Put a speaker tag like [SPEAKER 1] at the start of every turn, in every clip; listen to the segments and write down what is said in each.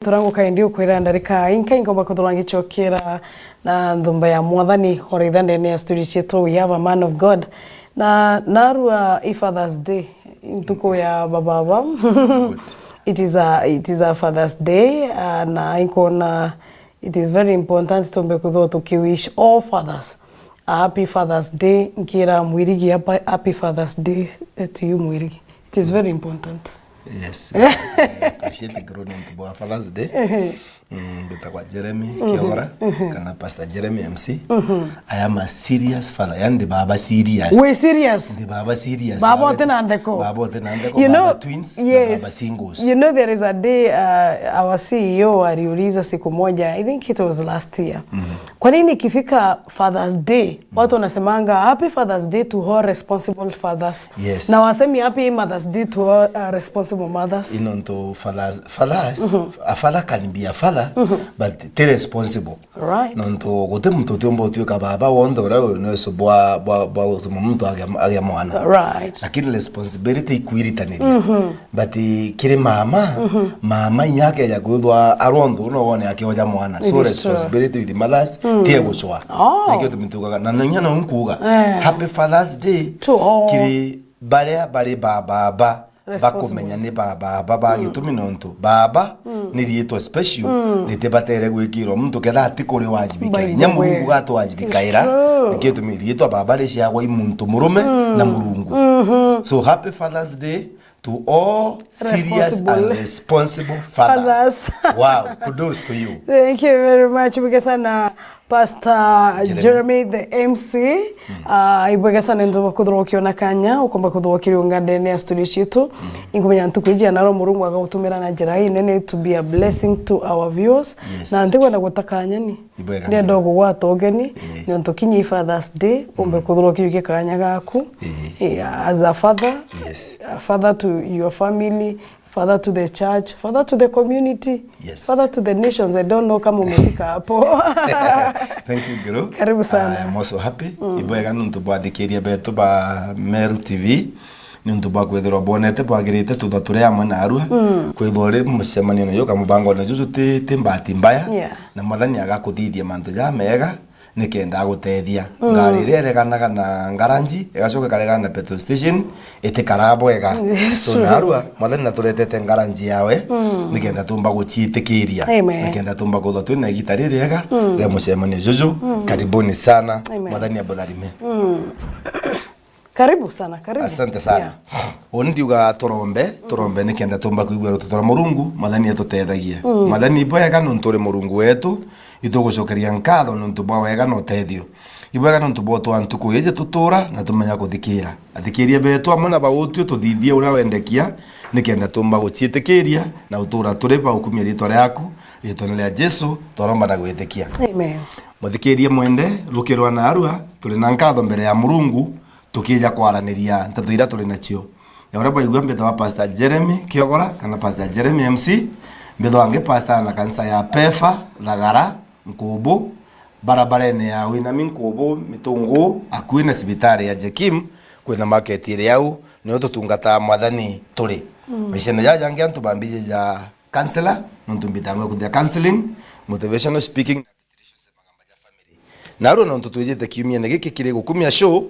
[SPEAKER 1] Turango kaindi ukwira ndarika inka ingomba kuthurangi chokera na ndumba ya mwathani horitha ndene ya studio chetu. We have a man of God na narua Father's Day intuko ya baba. It is a Father's Day na inkona it is very important tumbe kutho tukiwish all fathers a happy Father's Day. Nkira Mwirigi happy Father's Day to you Mwirigi. It is very important.
[SPEAKER 2] Yes, I appreciate the growing into Father's Day. Kwa Jeremy Kiora, kana Pastor Jeremy MC. I am a serious father. And the Baba serious.
[SPEAKER 1] We serious.
[SPEAKER 2] The Baba serious.
[SPEAKER 1] Baba tena andeko.
[SPEAKER 2] Baba tena andeko.
[SPEAKER 1] You know,
[SPEAKER 2] Baba twins.
[SPEAKER 1] yes,
[SPEAKER 2] Baba singles.
[SPEAKER 1] You know there is a day our CEO aliuliza siku moja, I think it was last year. Kwa nini ikifika Father's Day watu wanasemanga happy Father's Day to all responsible fathers?
[SPEAKER 2] Yes.
[SPEAKER 1] Na wasemi happy Mother's Day to all responsible mothers.
[SPEAKER 2] Inonto fathers, a father can be a father, but te responsible.
[SPEAKER 1] Right.
[SPEAKER 2] Nonto gote mtu tiombo tio kababa wondo ora no so bwa mtu agia mwana.
[SPEAKER 1] Right.
[SPEAKER 2] Lakini responsibility ikuiritanĩria. But kire mama yake ya guthwa arondo no wone akioja mwana. So responsibility with the mothers tie guchwa. Nikio tumituga na nyana unkuga. Happy Father's Day
[SPEAKER 1] to all.
[SPEAKER 2] Kire bari baba bakumenya ni baba gitumi nonto baba ni rieto special ni tebatere gwikiro muntu ketha atikuri wajibika nyamurungu gato wajibikaira nikio tumi rieto baba ri cia gwa imuntu murume na murungu. So happy Father's Day to all serious and responsible fathers. Wow, kudos to you.
[SPEAKER 1] Thank you very much. Bukesana Pastor Jeremy the MC. Ibukesana ndoba kuthurokio na kanya ukomba kuthurokio ngandene ya studio chetu. Ingumenya ntukwijia naro murungu agautumira na njira nene to be a blessing to our viewers. Na ntigwa na gutakanya ni. Ndia dogo gwatogeni ni ntukinyi Father's Day umbe kuthurokio gikanya gaku. As a father, a father to your family, father to the church, father to the community, father to the nations. I don't know kama umefika hapo.
[SPEAKER 2] Thank you, Guru.
[SPEAKER 1] Karibu sana.
[SPEAKER 2] I am also happy. Iboega nuntu bwathikĩria betu ba Meru TV. Nuntu bwa kwithirwa bonete bwagirite tuthature amwe na arua. Kwithwa ri mucemanio yo kamubango na juju ti mbati mbaya. Na mwathani agakuthithia mantu ja mega nikenda gutethia ngari ireganaga na ngaranji igacoka karegana na petrol station itikarabwega. So narua mwathani naturetete ngaranji yawe nikenda tumba guchiitikiria nikenda tumba kuthwa twina igitari riega ria mucemanio juju. Karibuni sana. Mwathani abutharime.
[SPEAKER 1] Karibu sana, karibu.
[SPEAKER 2] Asante sana. Ondiuga turombe nikenda tumba kuigwa rututora murungu mwathani atutethagia. Mwathani ibwega nunturi murungu wetu itugucokeria nkatho nuntu bwa wega no tethio. Ibwega nuntu bwa twantu kuije tutura na tumenya kuthikira. Athikiria betu amwe na bawutio tuthithie uria wendekia nikenda tumba guchiitikiria na utura turi ba ukumia ritwa riaku ritwa ria Jesu toromba na gwitikia.
[SPEAKER 1] Amen.
[SPEAKER 2] Muthikirie mwende rukirwa na arua turi na nkatho mbere ya murungu tukija kwaraniria ntatu ira turi nacio. Ya ora baigwa mbeta wa Pastor Jeremy Kiogora kana Pastor Jeremy MC mbetho ange pastor na kanisa ya Pefa Thagara Nkubu barabarene ya Winami Nkubu Mitungu akuina sibitari ya Jekim kwina market ire yau ni tutungata mwathani turi maishene jaja ange antu bambije ja counselor nuntu mbitangwa kuthia counseling motivational speaking na meditation se magamba ja family naro nuntu tujite kiumia ne giki kire gukumia show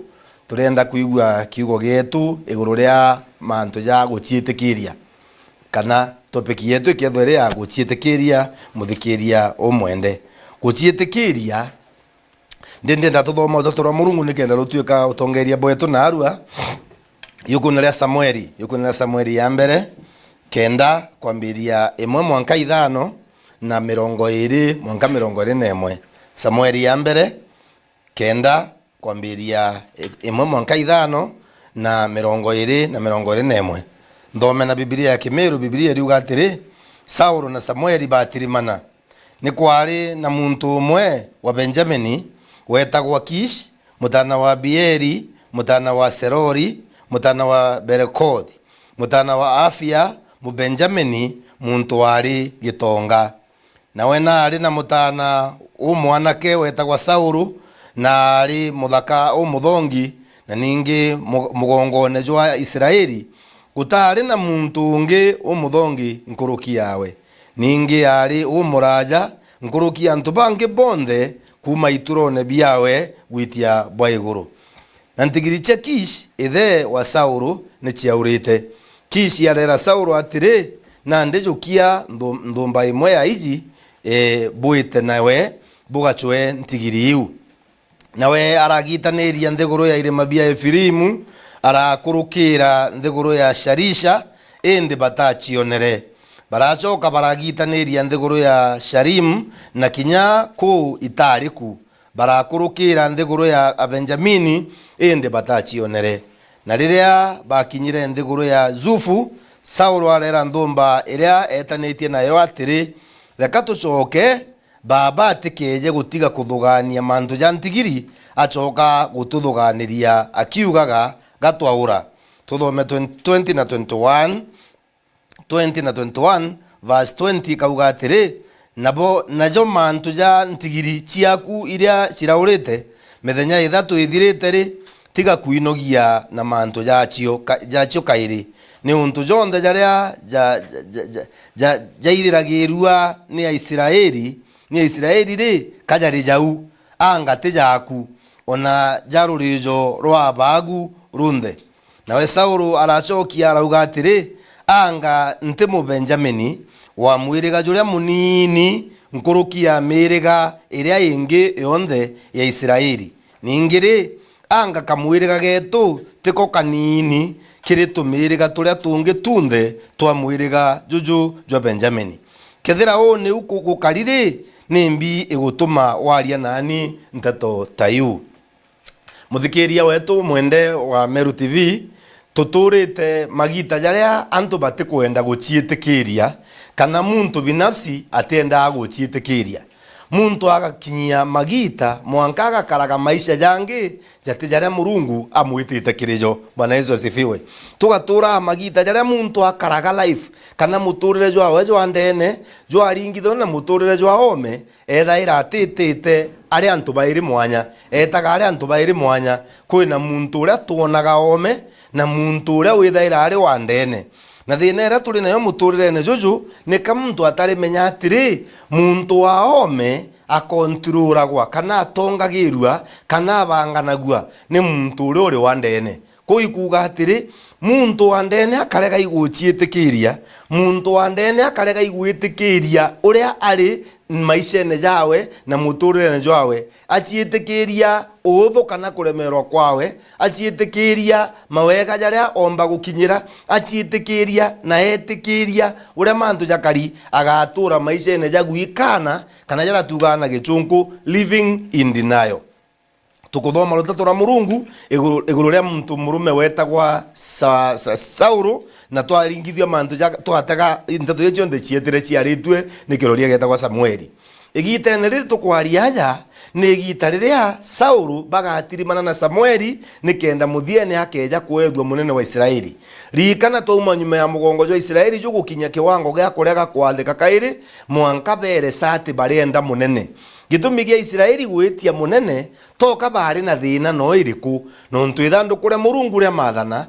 [SPEAKER 2] turenda kuigwa kiugo gietu iguru ria mantu ja guchiitikiria kana topic yetu ikethwere ya guchiitikiria muthikiria omwende guchiitikiria ndenda tuthoma utotora murungu nikenda rutuika utongeria boetu na arua yukunaria Samueli ya mbere kenda kwambiria 1 mwanka 5 na 20 mwanka 21 Samueli ya mbere kenda kwambiria 1 mwanka 5 na 20 na 21 ndome na Biblia ya Kimeru. Biblia riuga atiri Sauro na Samueli batirimana ni kwari na muntu umwe wa Benjamini wetagwa Kish mutana wa Bieri mutana wa Serori mutana wa Berekothi mutana wa Afia mu Benjamini muntu wari gitonga nawe nari na mutana umwanake wetagwa Sauro na ari muthaka umuthongi na ningi mugongone jwa Israeli gutari na muntu ungi umuthongi nkuruki yawe ningi ari umuraja nkuruki antu bange bonde kuma iturone biawe gwitia bwa iguru na ntigiri cia Kish ithe wa Saulu ni ciaurite. Kish yarera Saulu atiri na ndejukia ndumba imwe ya iji buite nawe bugachwe ntigiri iu nawe aragitaniria nthiguru ya irima bia Efirimu arakurukira nthiguru ya Sharisha indi batachionere baracoka baragitaniria nthiguru ya Sharim na kinya ku itariku barakurukira nthiguru ya Benjamini indi batachionere na riria bakinyire nthiguru ya Zufu Saulu arera ndumba iria etanitie nayo atiri reka tucoke baba atikeje gutiga kuthugania mantu ja ntigiri acoka gututhuganiria akiugaga gatwaura tuthome 20 na 21 verse 20 kauga atiri najo mantu ja ntigiri ciaku iria ciraurite methenya ithatu ithirite ri tiga kuinogia na mantu jacio kairi ni untu jonde jaria jairagirua ni Israeli ri kajari jau anga tijaku ona jarurijo rwa bagu runde nawe Saulu aracokia arauga atiri anga ntimo Benjamini wa mwiriga juria munini nkurukia miriga iria ingi yonde ya Israeli ningiri anga kamwiriga getu tiko kanini kiri tumiriga turia tungi tunde twa mwiriga juju jwa Benjamini kethira o ni ukugukarire nimbi igutuma waria nani nteto tayu muthikiria wetu mwende wa Meru TV tuturite magita jaria antu batikwenda guciitikiria kana muntu binafsi atenda guciitikiria muntu agakinyia magita mwanka agakaraga maisha jangi jati jaria Murungu amwitite kirijo. Bwana Yesu asifiwe. Tugatura magita jaria muntu akaraga life kana muturire jwa wejo andene jwa ringitho na muturire jwa ome ethaira atitite ari antu bairi mwanya etaga ari antu bairi mwanya kwina muntu uria tuonaga ome na muntu uria withaira ari wandene na thina ira turi nayo muturirene juju ni kamuntu atari menya atiri muntu wa ome akontrolagwa kana atongagirua kana abanganagua ni muntu uri wandene kuikuga atiri muntu wandene akarega iguciitikiria muntu wandene akarega iguitikiria uria ari maishene jawe na muturirene jwawe aciitikiria uthu kana kuremerwa kwawe aciitikiria mawega jaria omba gukinyira aciitikiria na etikiria uria mantu jakari agatura maishene jaguikana kana jara tugana gichunku living in denial. Tukuthoma rutatu ra Murungu iguru ria muntu murume wetagwa Saulu na twaringithio mantu twatega nteto icio cionthe cietire ciaritwe ni kiroria getagwa Samueli. Igitene riri tukwaria aja ni igita riria Saulu bagatirimana na Samueli ni kenda muthiene akeja kwethwa munene wa Israeli. Rikana twauma nyuma ya mugongo jwa Israeli jugukinya kiwango gia kurega kwathika kairi mwanka bere sati barienda munene. Gitumi gia Israeli gwitia munene toka bari na thina no iriku nontu ithandu kuria Murungu ria mathana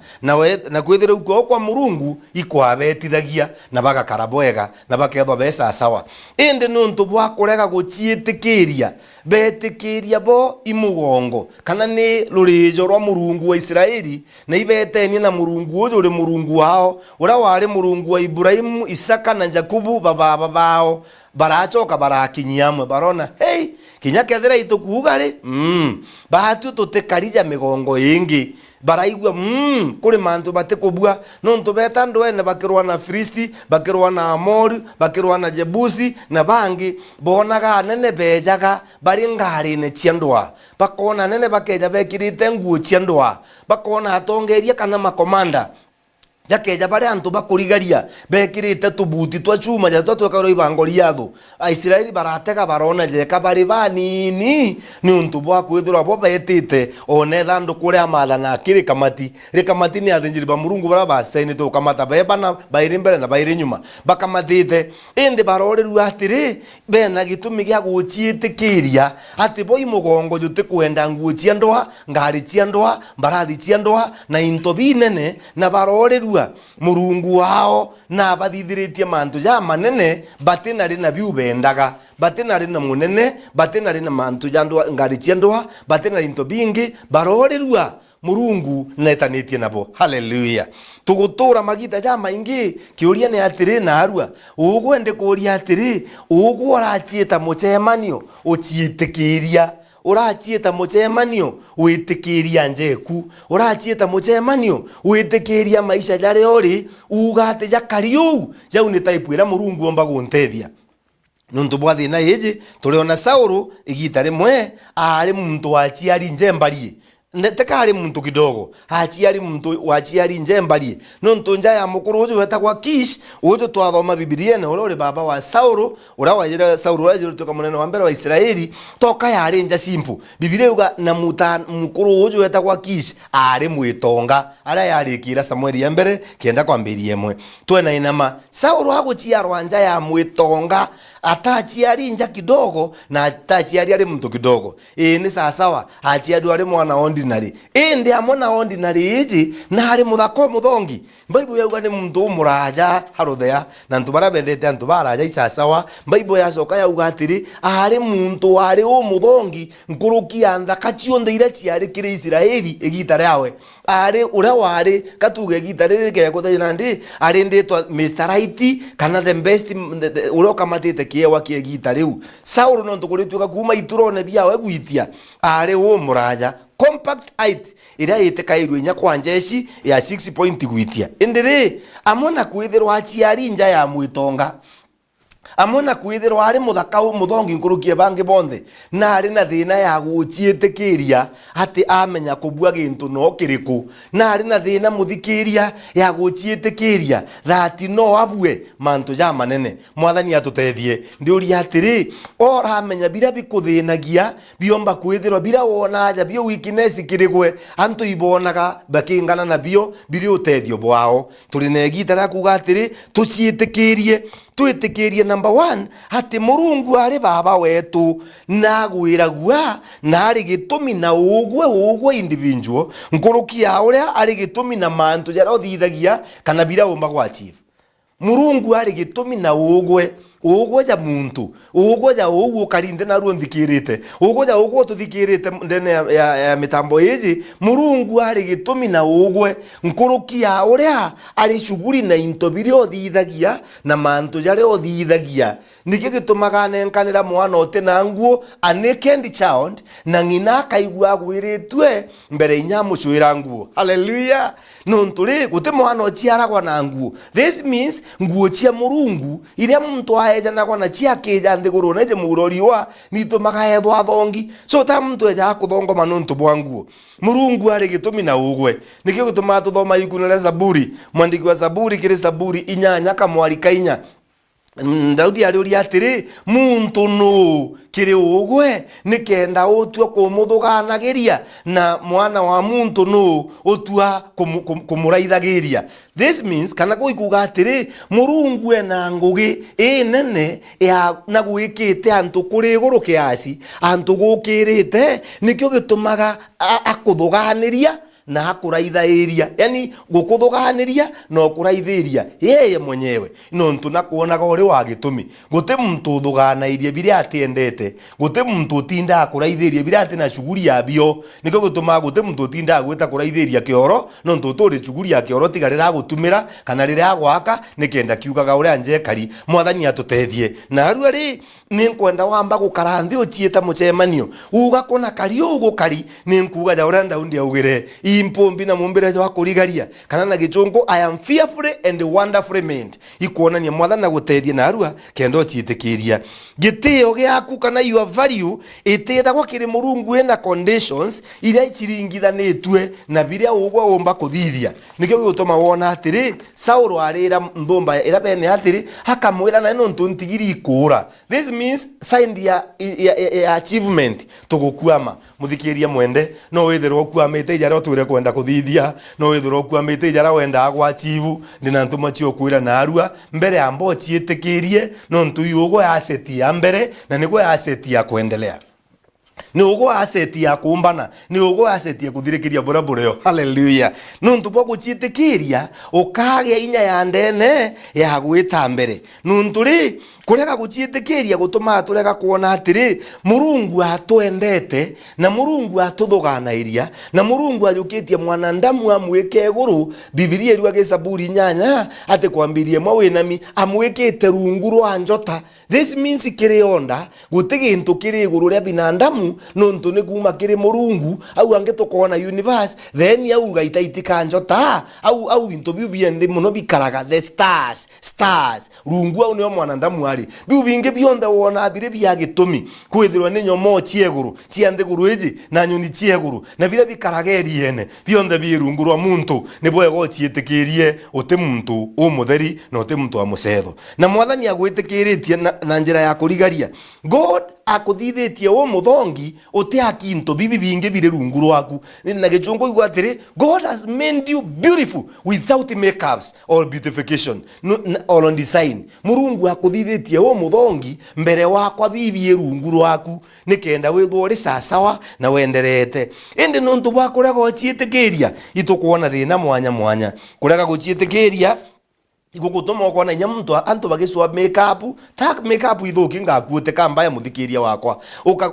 [SPEAKER 2] na kwithira uko kwa Murungu ikwabetithagia na bagakara bwega na bakethwa besa sawa indi nontu bwa kurega guciitikiria betikiria bo imugongo kana ni rurijo rwa Murungu wa Israeli na ibeteni na Murungu uyu uri Murungu wao ura wari Murungu wa Ibrahimu, Isaka na Jakubu baba bao baracoka barakinyamwe barona hey kinya kethira itukuga ri bahatu tutekarija migongo ingi baraigwa kuri mantu batikubua nontu beta ndoene bakirwa na Filisti bakirwa na Amori bakirwa na Jebusi na bangi bonaga nene bejaga bari ngari ne ciandwa bakona nene bakeja bekirite nguo ciandwa bakona atongeria kana makomanda jakeja bari antu bakurigaria bekirite tubuti twa chuma ja twakaro ibangoria thu Israeli baratega barona jeka bari banini ni untu bwa kwithura bo betite one thandu kuria mathana akiri kamati ni athinjiri ba Murungu bara basaini to kamata bebana bairi mbere na bairi nyuma bakamatite indi baroreru atiri bena gitumi gia guciitikiria ati boi mugongo juti kwenda nguo ciandwa ngari ciandwa mbarathi ciandwa na into binene na baroreru arua murungu wao na bathithiritie mantu ja manene batinari na biu bendaga batinari na munene batinari na mantu ja ndwa ngari ciendwa batinari into bingi barorirua murungu netanitie nabo. Haleluya. Tugutura magita ja maingi kiuria ni atiri na arua ugwende kuria atiri ugwo arachieta mucemanio uciitikiria urachieta mucemanio witikiria njeku urachieta mucemanio witikiria maisha jare ori ugate jakariu jau ni type ira murungu omba guntethia nuntu bwa thina iji turiona Saulu igita rimwe ari muntu wachiari njembarie netekari muntu kidogo achiari muntu wachiari njembarie nuntu nja ya mukuru uju wetagwa Kish uju twathoma Biblia ne uri baba wa Saulu ura wajira Saulu wajira tuka munene wa mbere wa Israeli toka yari nja simple Biblia uga na mukuru uju wetagwa Kish ari mwitonga ara yarikira Samueli ya mbere kenda kwambirie mwe twena inama Saulu aguchiarwa nja ya mwitonga atachiari nja kidogo na atachiari ari mtu kidogo ni sawa achiari ari mwana ordinary ndi amona ordinary iji na ari muthako muthongi Bible yauga ni muntu muraja haruthea na ntubara bendete antu baraja isasawa Bible yacoka yauga atiri ari muntu ari muthongi nkuruki anthaka cionthe ira ciari kiri Israeli igita ryawe ari ura wari katuge igita riri ke kuthina ndi ari nditwa Mr. Right kana the best ura kamatite kiewa kie igita riu Saulu no ntukurituka kuma iturone biawe gwitia ari muraja compact height ira itekairwe nya kwa njeshi ya 6 point gwitia indire amona kwithirwa achiari nja ya mwitonga amona kwithirwa ari muthaka muthongi nkurukie bangi bonthe na ari na thina ya guchietikiria ati amenya kubua gintu no kiriku na ari na thina muthikiria ya guchietikiria thati no abue mantu ja manene mwathani atutethie ndiuria atiri ora amenya bira bikuthinagia biomba kwithirwa bira wona ja bio weakness kirigwe antu ibonaga bakingana na bio biri utethio bwao turi na igita ra kuga atiri tuchietikirie twitikirie number 1 ati murungu ari baba wetu na gwiragua na ari gitumi na ugwe individual nkurukia uria ari gitumi na mantu jara uthithagia kana bira umba gwa chief murungu ari gitumi na ugwe ja muntu ugwe ja ugu karinde na ruo nthikirite ugwe ja ugu tuthikirite ndene ya mitambo iji murungu ari gitumi na ugwe nkurukia uria ari shughuli na into biri uthithagia na mantu jare uthithagia niki gitumaga nenkanira mwana ote na nguo a naked child na ngina kaigua gwiritwe mbere inya mucwira nguo. Hallelujah. Nunturi gute mwana ochiaragwa na nguo. This means nguo cia murungu iria muntu aeja na kwana cia kija nthiguru neje muroriwa nitumaga ethwa thongi so ta muntu eja kuthongoma nuntu bwa nguo murungu ari gitumi na ugwe niki gutuma tuthoma ikunere Zaburi mwandiki wa Zaburi kiri Zaburi 8 kamwari kainya Daudi ariuria atiri muntu no kiri ugwe nikenda utwa kumuthuganagiria na mwana wa muntu no utwa kumuraithagiria. This means kana kuikuga atiri murungu ena ngugi nene ya na gwikite antu kuri guru kiasi antu gukirite nikyo gitumaga akuthuganiria na akuraithairia yani gukuthuganiria no kuraithiria yeye mwenyewe no ntuna kuonaga uri wa gitumi gute muntu thuganairie biria atiendete gute muntu tinda akuraithiria biria ati na shughuli ya bio niko gutuma gute muntu tinda gwita kuraithiria kioro no ntuturi shughuli ya kioro tigarira gutumira kana riria gwaka nikenda kiugaga uri anjekari mwathani atutethie na aru ari ni kwenda wamba gukara nthi uchieta mucemanio uga kuna kari ugo kari ni nkuga ja uri ndaundi augire impombi na mumbere wa kurigaria kana na gichungu I am fearfully and wonderfully made ikuonania mwathani na gutethia na arua kendo chiitikiria gitio giaku kana your value itethagwa kiri murungu ena conditions iria ichiringithanitwe na biria ugwa umba kuthithia nikyo gutuma wona atiri Saulu arira nthumba ira bene atiri akamwira na no ntuntigiri ikura. This means sign ya achievement tugukuama muthikiria mwende no withirwo kuamite ijara twire kwenda kuthithia no withirwo kuamite ijara wenda agwa chivu ndina ntuma cio kwira na arua mbere ambo chiitikirie no ntu yugo ya asset ya mbere na niguo ya asset ya kuendelea. ni ugo asset ya kumbana, ni ugo asset ya kuthirikiria bora yo. Hallelujah. Nuntu bwo guciitikiria ukagya inya ya ndene ya gwita mbere. Nuntu ri kurega guciitikiria gutuma turega kuona atiri Murungu atwendete na Murungu atuthuganairia na Murungu ayukitie mwanadamu amwike iguru. Biblia iruage Zaburi 8 ati kwambirie mawinami amwikite rungu rwa njota. This means kirionda gutigi into kiri iguru ria binadamu nontu ni kuma kiri Murungu au ange tukona universe then au gaitaitika njota au into biu biende muno bikaraga the stars rungu au ni mwanadamu ari biu binge bionda wona bire bya gitumi kwithirwa ni nyomo chieguru chiande guru eji na nyoni chieguru na bire bikaraga eriene bionda bi rungu rwa muntu ni bwego chiitikirie uti muntu umutheri na uti muntu wa mucetho na mwathani agwitikiritie na njira ya kurigaria. God akuthithitie wo muthongi uti akinto bibi bingi bire rungu rwaku na gichungu igwatiri. God has made you beautiful without makeups or beautification or on design. Murungu akuthithitie wo muthongi mbere wakwa bibi rungu rwaku nikenda withwo ri sasawa na wenderete. Indi nuntu bwa kurega guciitikiria itukuona thina mwanya kurega guciitikiria igugutuma ukona nya muntu antu bagiswa makeup ithuki ngakuote kambaya muthikiria wakwa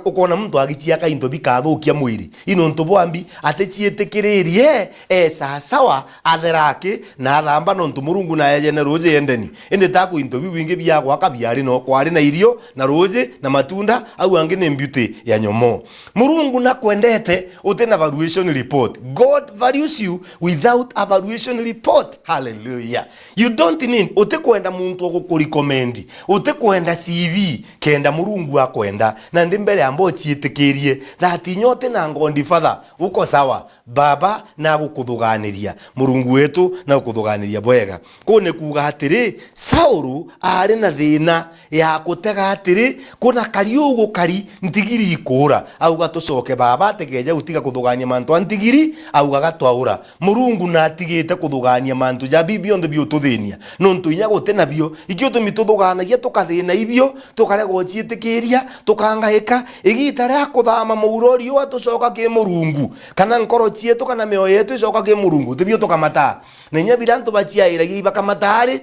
[SPEAKER 2] ukona muntu agicia kainto bikathukia mwiri ino ntubwambi ateciitikiririe sasawa atherake na athamba nontu Murungu na yene roje endeni ende taku into biwinge byagwa kabyari no kwari na irio na roje na matunda au ange ne beauty ya nyomo. Murungu na kwendete utena valuation report. God values you without a valuation report. Hallelujah. You don't need utekwenda muntu ogukuricomendi utekwenda CV kenda Murungu akwenda na ndi mbere ambo ciitikirie that nyote na ngondi father uko sawa baba na gukuthuganiria Murungu wetu na gukuthuganiria bwega kone kuga atiri Saulu ari na thina ya kutega atiri kuna kariugo kari ntigiri ikura au gatucoke baba tegeja utiga kuthugania mantu antigiri au gagatwaura Murungu na atigite kuthugania mantu ja bibio ndo bio tuthinia nontu inya gutena bio ikio tumithuthuganagia tukathina ibio tukare gociitikiria tukangahika igita ria kuthama muurori wa tucoka ki Murungu kana nkoro cietu kana mioyo yetu icoka ki Murungu tibio tukamata na inya birantu baciairagia ibakamatari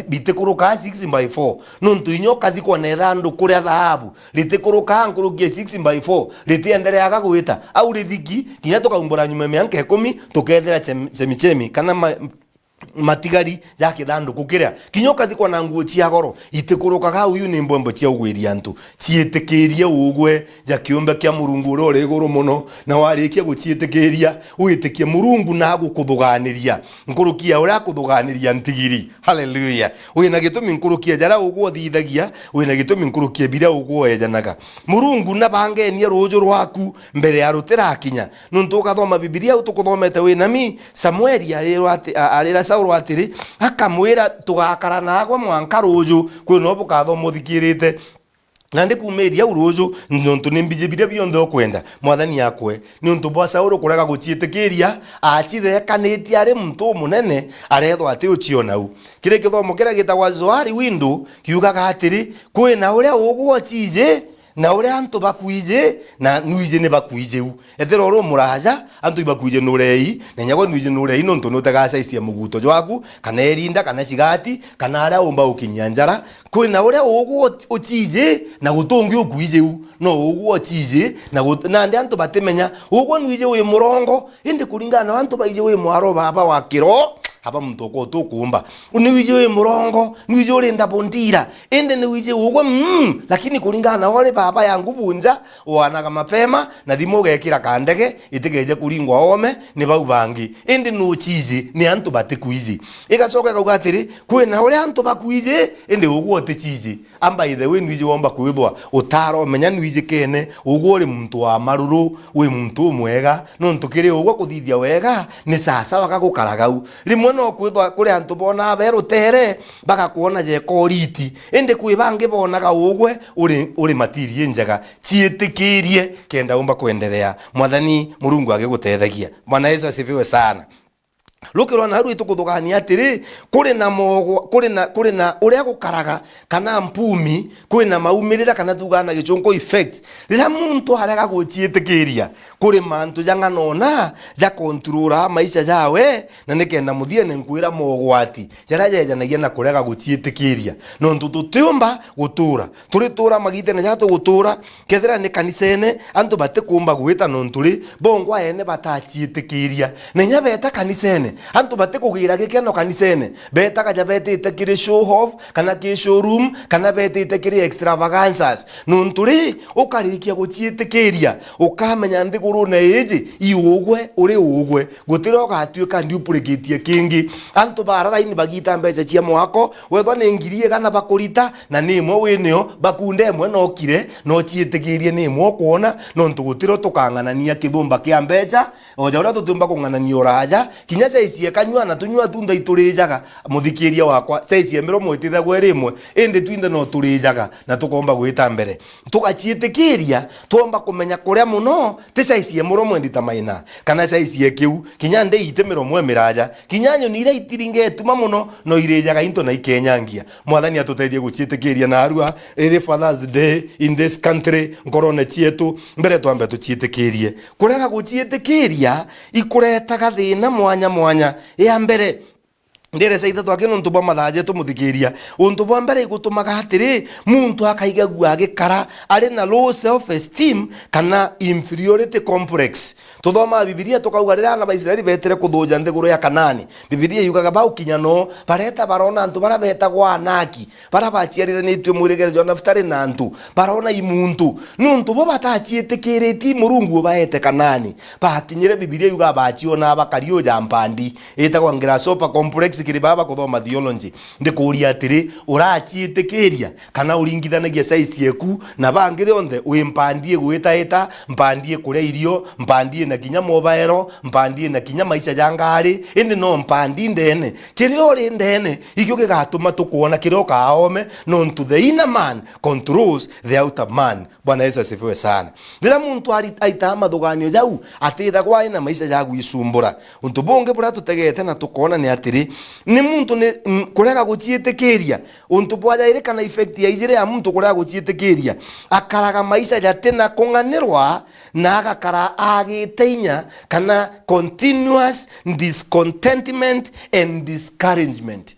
[SPEAKER 2] bitikuruka 6/4 nontu inyo kathikwa na thandu kuria thahabu litikuruka nkurukie 6/4 litiendereaga gwita au rithiki kinya tukaumbura nyuma mianke 10 tukethera chemichemi kana matigari ya kithandu kukiria kinyoka thikwa na nguo cia goro itikurukaga uyu ni mbombo cia ugwiria antu ciitikirie ugwe ja kiumbe kia Murungu ro ri guru muno na warikia guciitikiria uitikie Murungu na gukuthuganiria nkurukia uria kuthuganiria ntigiri. Hallelujah. Wina gitumi nkurukia jara ugwo thithagia wina gitumi nkurukia bira ugwo ejanaga Murungu na bangenia rujo rwaku mbere ya rutirakinya nuntu ukathoma Biblia utukuthomete winami Samueli arira Saulu atiri akamwira tugakara nagwa mwanka ruju kwino bukatho muthikirite na ndikumeria uruju nontu nimbijibire bionthe okwenda mwathani yakwe nontu bwa Saulu kurega guciitikiria acithekanitie ari muntu munene arethwa ati ucionau kire kithomo kira gitagwa Zohari windu kiugaga atiri kwina uria ugwotije na uria antu bakuije na nuije ne bakuijeu ethero ro muraja antu ibakuije nurei na nyago nuije nurei nontu nutagacaisia muguto jwaku kana erinda kana cigati kana aria umba ukinyanjara kwina uria ugwo ucije na gutungi ukuijeu no ugwo ucije na ndi antu batemenya ugwo nuije wi murongo indi kuringana antu baije wi mwaro baba wa kiro hapa mtoko tukumba uniwije we murongo niwije ule ndabondira ende niwije ugwa lakini kulingana na wale baba yangu bunja wanaga mapema na thimo gekira kandege itegeje kuringwa ome ni baubangi ende nuchizi ni antu batikuizi igacoka kaugatiri kwina ule antu bakuize ende ugwo techizi amba ithe we niwije womba kuithwa utaro menya niwije kene ugwo ule muntu wa maruru we muntu mwega no ntukire ugwo kuthithia wega ni sasa wakagukaragau rimwe no kwithwa kuri antu bona berutere bagakuona je koriti ende kwibange bonaga ugwe uri matirie njega ciitikirie kenda umba kuendelea mwathani Murungu agiguteithagia. Bwana Yesu asifiwe sana. Ruki rwa Naru itukuthugania atiri kuri na mogo kuri na uria gukaraga kana mpumi kuri na maumirira kana tugana gichunko effects rira muntu harega guchiitikiria kuri mantu janganona ja controla maisha jawe na nikenda muthie ne nkwira mogwati jarajeja na kurega guchiitikiria no tututiumba gutura turi tura magite na jato gutura kethira ni kanisene antu bate kumba gwita no nturi bongwa ene batachiitikiria nenya beta kanisene antu bate kugira gikeno kanisene beta kaja bete itekire show off kana ki showroom kana bete itekire extravagances nunturi ukarikia guchiitikiria ukamenya nthiguru na eji iugwe uri ugwe gutiro gatuika duplicate kingi antu barara ini bagita mbeca cia mwako wethwa ni ngirie kana bakurita na ni imwe winio bakunde imwe no kire no chiitikirie ni imwe kuona no ntugutiro tukanganania kithumba kia mbeca oja ura tutumba kunganania uraja kinya saicie kanywa na tunywa tunda iturijaga muthikiria wakwa saicie miro mwititha gwe rimwe indi twinde no turijaga na tukomba gwita mbere tugachiitikiria tuomba kumenya kuria muno ti saicie muro mwendita maina kana saicie kiu kinya nde ite miro mwe miraja kinya nyo nire itiringe tuma muno no irejaga into na ikenyangia mwathani atuteithie guchiitikiria na arua iri Father's Day in this country ngorone chietu mbere twambe tuchiitikirie kurega guchiitikiria ikuretaga thina mwanya mwanya ya mbere ndere saitha twakino ntuba mathaje tumuthikiria untu bwa mbere igutumaga atiri muntu akaiga guagikara ari na low self esteem kana inferiority complex tuthoma Biblia tukauga rira na Baisraeli betere kuthuja nthiguru ya Kanani Biblia yugaga bau kinyano bareta barona antu bara betagwa anaki bara bachiarithanitwe murigerejo na futari na antu barona imuntu nuntu bo batachiitikiriti Murungu baete Kanani batinyire Biblia yuga bachiona bakario jampandi etagwa grasshopper complex kiri baba kuthoma theology ndikuria atiri urachiitikiria kana uringithanagia size yeku na bangire onthe wimpandie gwitaita mpandie kuria irio mpandie na kinya mobile mpandie na kinya maisha jangari indi no mpandi ndene kirio ri ndene ikyo gigatuma tukuona kirio kaome no to the inner man controls the outer man. Bwana Yesu asifiwe sana. Ndira muntu aita mathuganio jau atitha kwa ina maisha jagu isumbura untu bonge bura tutegete na tukona ni atiri ni muntu ni kurega guchiitikiria untu bwaja ire kana effect ya ijire ya muntu kurega guchiitikiria akaraga maisha jatena kunganirwa na agakara agiteinya kana continuous discontentment and discouragement.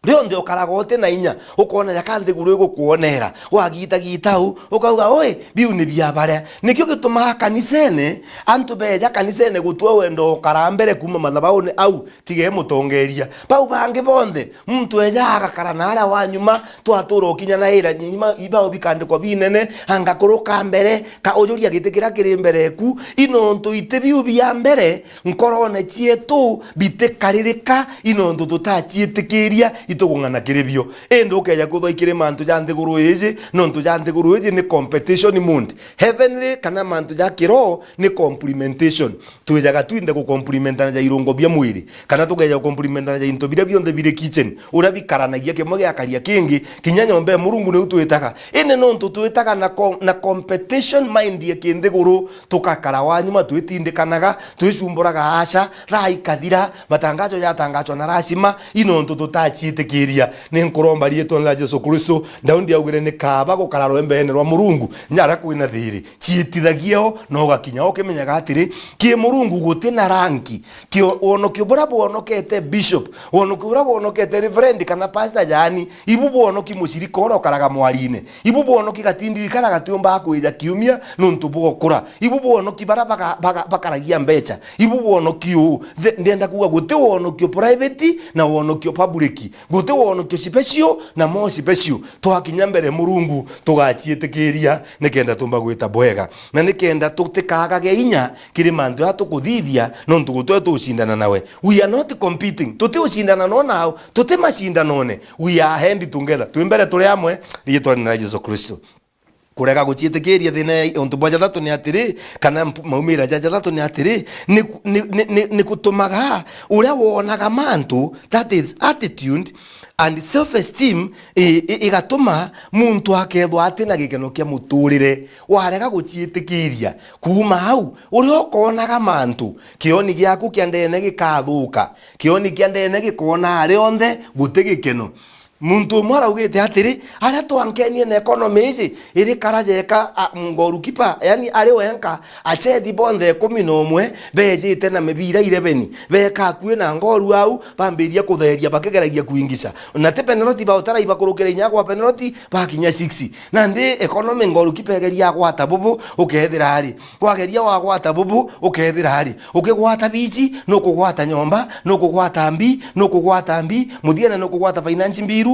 [SPEAKER 2] Leo ndio karagote na inya ukona yakanthi guru gukuonera wagita gitau ukauga oi biu ni bia bare nikyo gituma kanisene antu beja kanisene gutwa wendo karambere kuma mathabauni au tige mutongeria bau bangi bonthe muntu eja agakara na ara wanyuma twaturo kinya na ira nyima ibao bikandikwa binene angakuruka mbere ka ujuria gitikira kiri mbere ku ino ntu ite biu bia mbere nkorone chietu bitekaririka ino ntu tutachiitikiria itugungana kiribio endo ukeja kuthwa ikire mantu ja nthiguru iji no ntu ja nthiguru iji ni competition mund heavenly kana mantu ja kiro ni complimentation tujaga twinde ku complimentana ja irungo bia mwiri kana tugeja ku complimentana ja into bia bionthe bire kitchen ura bikaranagia kimo gia karia kingi kinya nyombe Murungu ni utwitaga ene no ntu twitaga na competition mind ya kinthiguru tukakara wanyuma twitindikanaga twicumburaga aca rai kathira matangazo ya tangazo na rasima ino ntu tutachite kiria ni nkuromba rieto la Yesu Kristo ndaundi augire ni kaba gukararo embene rwa Murungu nyara kwina thiri chiitithagio no gakinya okimenyaga atiri ki Murungu gutina ranki ki ono ki burabo ono kete bishop ono ki burabo ono kete reverend kana pastor jani ibubu ono ki mushirika oro karaga mwarine ibubu ono ki gatindiri kana gatiomba kwija kiumia nuntu bugokura ibubu ono ki baraba bakaragia mbecha ibubu ono ki ndenda kuwa guti ono ki private na ono ki public guti wono kyo special na mo special twakinya mbere Murungu tugachiitikiria nikenda tumba gwita bwega na nikenda tutikaga geinya kiri mantu atukuthithia no ntugutwe tucindana nawe. We are not competing tuti ucindana no nao tuti macindano ne we are hand together twimbere turi amwe riitwa na Yesu Kristo. kurega guciitikiria thina untu bwa jathatu ni atiri kana maumira jathatu ni atiri ni kutumaga uria wonaga mantu, that is attitude and self esteem, igatuma muntu akethwa atina gikeno kia muturire. Warega guciitikiria kuma hau uria ukonaga mantu, kioni giaku kia ndene gikathuka, kioni kia ndene gikona ari onthe guti gikeno. Muntu mwara ugete atiri aria twankenie na economy ici iri karajeka goalkeeper, yani ari wenka achedi bonthe 11 bejite na mibira 11 beka kwina ngoru au bambiria kutheria bakigeragia kuingisha na te penalty ba utara ibakurukira inya kwa penalty bakinya 6 na ndi economy goalkeeper geria gwata bubu ukethira hari kwageria wa gwata bubu ukethira hari ukigwata bici no kugwata nyomba no kugwata mbi muthiana no kugwata finance mbiru.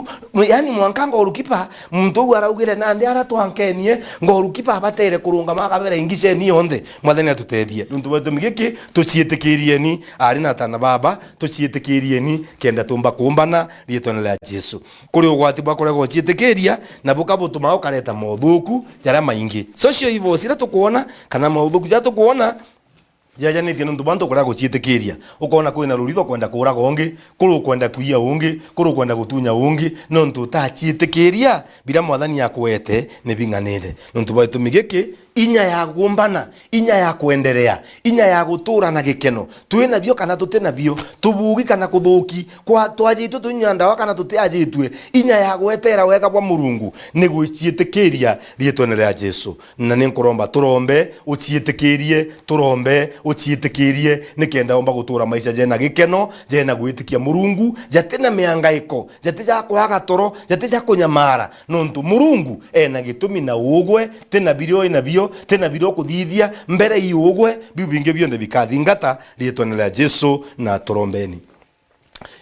[SPEAKER 2] Yani mwanka goalkeeper muntu araugire na ndi ara twankenie goalkeeper abatere kurunga makabere ingice ni onthe mwathani atutethie nuntu wetu migiki tuciitikirieni ari na tana baba tuciitikirieni kenda tumba kumbana rietwana la Jesu kuri ugwati bwa kurego ciitikiria na bukabutuma ukareta mothuku jara maingi social evil sira tukuona kana mothuku ja tukuona jaja ni nuntu bantu kurego ciitikiria ukona kwina ruritho kwenda kuraga ungi kuru kwenda kuia ungi kuru kwenda gutunya ungi nuntu ta ciitikiria bila mwathani yakwete ni binganire nuntu baitu migiki inya ya gumbana, inya ya kuendelea, inya ya gutura na gikeno twina bio kana tutena bio tubugi kana kuthuki kwa twajitu tunyanda kana tutiajitwe inya ya gwetera wega bwa Murungu ni gwiciitikiria rietwana rya Jesu na ni nkuromba turombe uciitikirie turombe uciitikirie nikenda omba gutura maisha jena gikeno jena gwitikia Murungu jatena miangaiko jatija kwaga toro jatija kunyamara nuntu Murungu ena gitumi na ugwe tena birio ina bio tena biro kuthithia mbere iugwe biu bingi bionde bikathingata rietwana rya Jesu na turombeni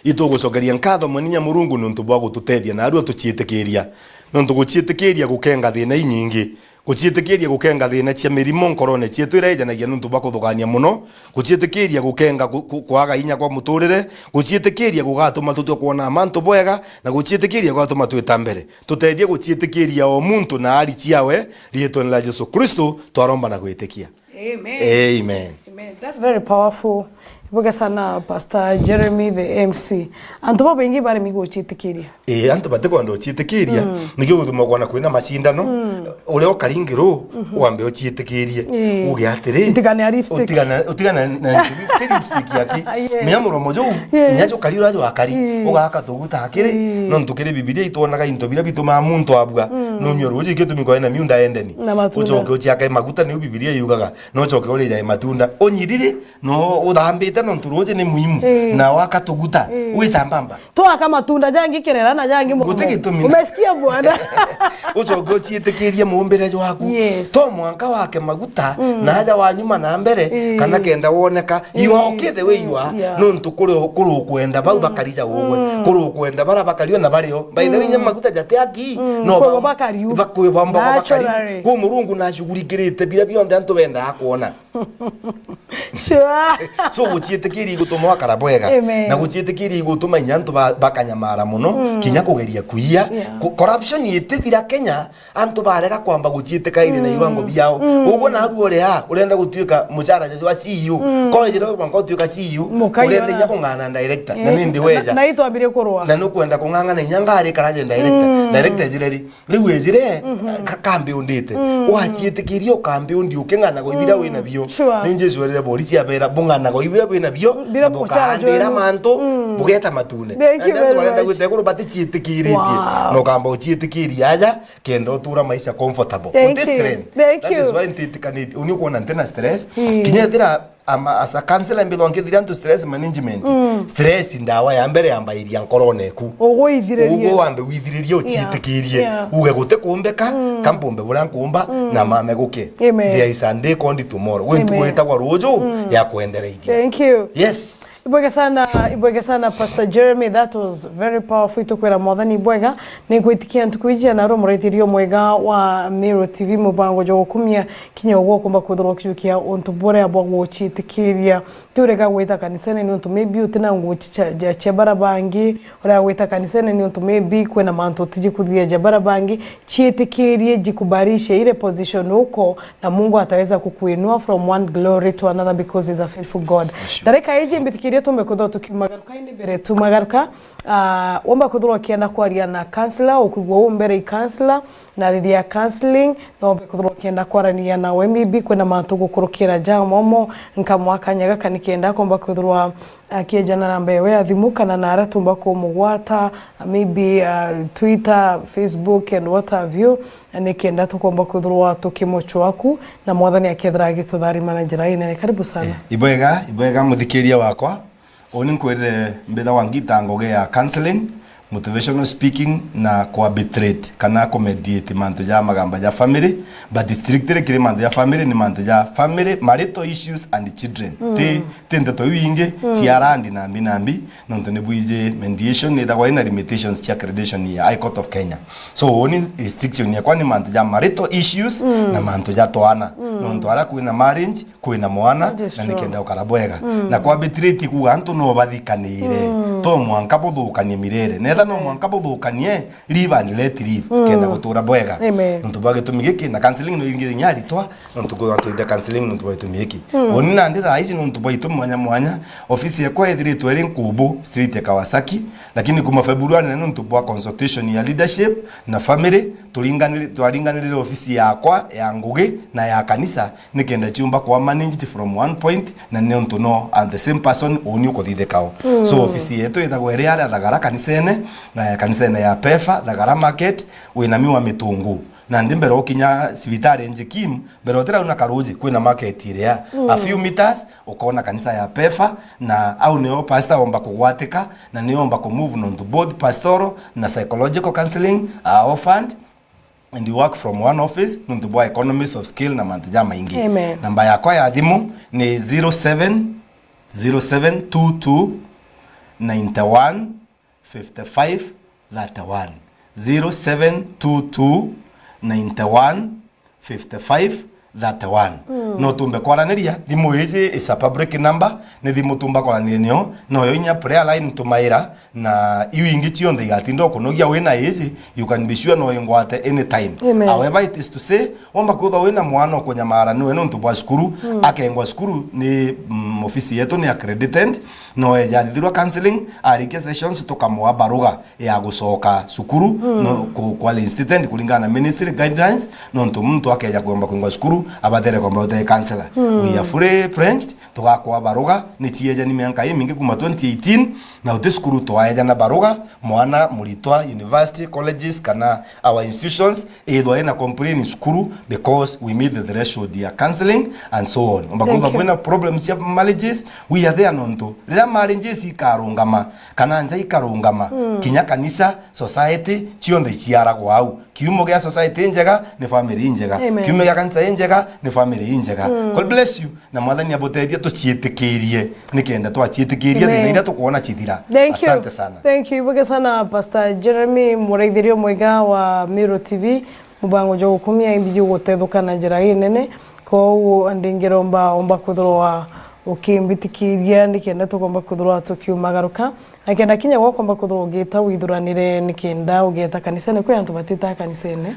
[SPEAKER 2] itugucokeria nkatho mweninya Murungu nuntu bwa gututethia na aru tuciitikiria nuntu guciitikiria gukenga thina inyingi guciitikiria gukenga thina cia mirimo nkorone cietu irejanagia nuntu bwa kuthugania muno guciitikiria gukenga kwaga inya kwa muturire guciitikiria gugatuma tutwe kuona mantu bwega na guciitikiria gugatuma twita mbere tutethie guciitikiria o muntu na ari ciawe rietwana la Jesu Kristo twaromba na gwitikia.
[SPEAKER 1] Amen.
[SPEAKER 2] Amen.
[SPEAKER 1] Amen. That's very powerful. Ibuge sana Pastor Jeremy the MC. Antu baba ingi bare migo ciitikiria.
[SPEAKER 2] Antu bate kwa ndo ciitikiria nigio guthuma kwana kwina macindano uria ukaringiro wambe uciitikirie uge atiri
[SPEAKER 1] utigane lipstick
[SPEAKER 2] utigana na lipstick yake menya muromo jo nyajo kalira jo akari ugaka tuguta akiri no ntukire Biblia itonaga into bila bituma muntu abwa no nyoro uji kitu miko ina miunda endeni ucoke uciaka maguta ni Biblia yugaga no coke urira matunda onyirire no uthambite no nturoje ni muhimu na wakatuguta wisambamba
[SPEAKER 1] toa kama tunda jangi kerera na jangi umesikia bwana
[SPEAKER 2] ucoke uciitikirie mumbire waku to mwanka wake maguta na haja wa nyuma na mbere kana kenda woneka yoke the way you are no ntukuru kwenda bau bakarija wowe kuru kwenda bara bakario na bario by the way nya maguta jate aki no
[SPEAKER 1] bakariu
[SPEAKER 2] bakwe bamba bakari ku Murungu na shughurikirite bila bionde antu benda akuona so guciitikiria gutuma wakara bwega na guciitikiria gutuma nyantu bakanyamara muno kinya kugeria kuia corruption yitithira Kenya antu barega kwamba guciitikaire na iwango biao ugo na aru oria urenda gutuika mucara wa CEO ko jira banko tuika CEO urenda nya kungana director na nindi weja
[SPEAKER 1] na ito abire kurwa
[SPEAKER 2] na no kwenda kungangana nyanga ari karaje director jireri riu ejire kambe undite waciitikiria ukambe undi ukingana go ibira wina bio ninje zwerere polisi abera bungana go ibira wina bio bokandira mantu bugeta matune ndio barenda gutekuru bati ciitikiritie no kamba uciitikiria aja kendo utura maisha comfortable this trend that is why ntitikani unikuona tena stress kinya thira as a counselor mbilo ngithira ntu stress management stress ndawa ya mbere yamba iria nkoroneku ugo wambe withiririe uciitikirie uge gute kumbeka kampombe bura kumba na mame guke there is a day called tomorrow when to weta kwa rojo ya kuendereithia.
[SPEAKER 1] Thank you.
[SPEAKER 2] Yes.
[SPEAKER 1] Ibwega sana Pastor Jeremy, that was very powerful. Itukwera mwathani ibwega nigwitikia ntukwijia na ro mureithirio mwega wa Miro TV mubango jo kumia kinya ogwo kumba kuthoro kiukia onto bore abwo gochitikiria turega gwita kanisene ni onto maybe utina ngochicha jabara bangi ora gwita kanisene ni onto maybe kwena manto tiji kuthia jabara bangi chiitikirie jikubarishe ile position uko na Mungu ataweza kukuinua from one glory to another because he's a faithful God. Dareka hiji mbitikiria tumekutho tukimagaruka indi mbere tumagaruka womba kuthoro kienda kwaria na counselor ukugwa mbere counselor na thidi ya counseling no kuthoro kienda kwarania na WMB kwena mantu gukurukira jamomo nkamwakanyaga kanikienda komba kuthoro kiejana namba yewe athimuka na nara tumba ko mugwata maybe Twitter, Facebook and what have you nikienda tukomba kuthoro tukimochwaku na mwathani akethra gituthari manager ine karibu sana
[SPEAKER 2] ibwega muthikiria wakwa oni nkwire mbetha wangita ngoge ya counseling motivational speaking na cohabitate kana comediate manto ja magamba ja family but strictly kire manto ja family ni manto ja family marital issues and children te nteto winge ciarandi nambi nonto ne buije mediation ne da ina limitations cha accreditation ya High Court of Kenya so oni restriction ya kwani manto ja marital issues na manto ja toana nonto ara kuina marriage kuina mwana na nikenda ukarabwega na cohabitate ku anto no bathikanire to mwanka buthukanie mirere netha no mwanka buthukanie live and let live kenda gutura bwega nonto bage tumigiki na counseling no ingi nyari twa nonto go to the counseling nonto bage tumigiki oni na nditha ici nonto bage tumwanya ofisi ya kwa ethiri twere Nkubu street ya Kawasaki lakini kuma February na nonto bwa consultation ya leadership na family tulinganire ofisi yakwa ya Ngugi na ya kanisa nikenda chumba kwa managed from one point na nonto no and the same person oni uko thithekao so ofisi yetu ithagwo iri ara thagara kanisene na kanisene ya Pefa thagara market wina miwa mitungu na ndimbere okinya cibitari njikim mbere otera una karuji kwina market iria a few meters ukaona kanisa ya Pefa na au neo pastor omba kugwatika na niomba ku move on to both pastoral na psychological counseling offered and you work from one office nuntu bwa economies of skill na mantaja maingi namba yakwa ya thimu ni 0722 91 55 31 0722 91 55 31 no tumbe kwaraniria thimu iji is a public number ni thimu tumba kwaraniria nio no yo inya prayer line tumaira na iwingi tionde igatindo kunogia wina iji you can be sure no ingwate anytime however it is to say wamba kutha wina mwana kunyamara no eno ntubwa skuru akengwa skuru ni ofisi yetu ni accredited no ya thirwa counseling arike sessions tukamwa baruga ya gusoka sukuru no kwa institute kulingana ministry guidelines no muntu akeja kuomba kwingwa skuru abathere kwamba uta counselor we are fully French tugakwa baruga ni chieja ni mianka mingi kuma 2018 na uteskuru twaeja na baruga mwana muritwa university colleges kana our institutions either ina complain skuru because we meet the threshold ya counseling and so on ombakuza bwena problems ya marriages we are there nonto rira marriages ikarungama kana nja ikarungama kinya kanisa society chionde chiara gwau kiumo gya society njega ni family njega kiumo gya kanisa njega ni family njega God bless you na mwathani aboteithie tuchiitikirie nikenda twachiitikirie thina ira tukuona chithira asante sana
[SPEAKER 1] thank you ibwega sana Pastor Jeremy mureithirio mwega wa Miro TV mubango jo kumia imbi yo guthethuka na njira nene ko ndingiromba kuthroa ukimbitikiria nikenda tukomba kuthroa tukiumagaruka akenda kinya gwakomba kuthroa ugita withuranire nikenda ugeta kanisene kwe antu batita kanisene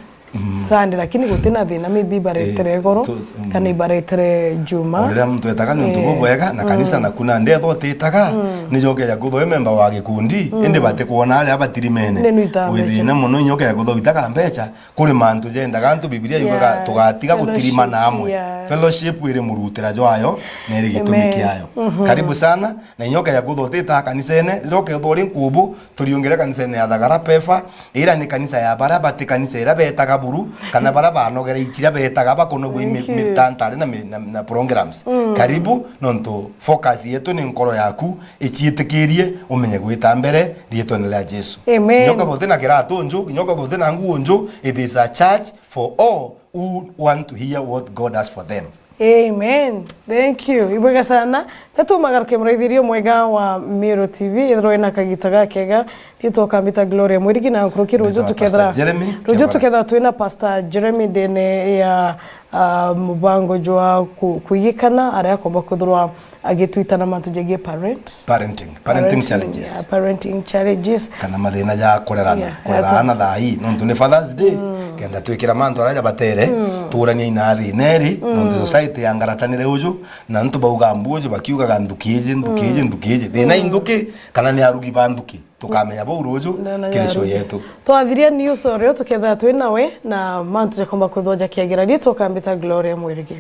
[SPEAKER 1] sande lakini gutina thina maybe baretere goro kana baretere juma
[SPEAKER 2] orira mtu etaka ni ntugo bwega na kanisa na kuna ndetho titaga ni joke ya gutho member wa gikundi ende bate kuona ali abatirimene withina muno nyoke ya gutho itaka mbecha kuri mantu jenda gantu biblia yuga tugatiga gutirima na amwe fellowship ire murutira joayo neri gitumi kiayo karibu sana na nyoke ya gutho titaga kanisene roke thori Nkubu tuliongera kanisene ya thagara Pefa ira ni kanisa ya barabati kanisa ira betaga buru kana bara banogera ichira betaga bakono gwe mitantare na programs karibu nonto focus yetu ni nkoro yaku ichiitikirie umenye gwita mbere rieto ni la Jesu nyoka bote na kirato njo nyoka bote na nguo njo it is a church for all who want to hear what God has for them
[SPEAKER 1] Amen. Thank you. Ibwega sana. Gatumagaruke muraithirio mwega wa Miro TV. Ithro ina kagita gakega. Ritoka mbita Gloria Mwirigi na kuruki ruju tukethra. Ruju tukethra twina Pastor Jeremy dene ya mubango jwa kuyikana aria komba kuthurwa agitwitana mantu jegie parenting challenges. Yeah, parenting challenges.
[SPEAKER 2] Kana mathina ja kurerana thai nontu ni Father's Day. Kenda twikira mantu araja batere turania inathi neri nontu society yangaratanire uju na ntu bauga mbuju bakiuga ndukije thina induki kana ni arugi banduki tukamenya bo uruju kirisho yetu
[SPEAKER 1] twathiria news oreo tuketha twinawe na mantu jakomba kuthoja kiagira rito kambita Gloria Mwirigi.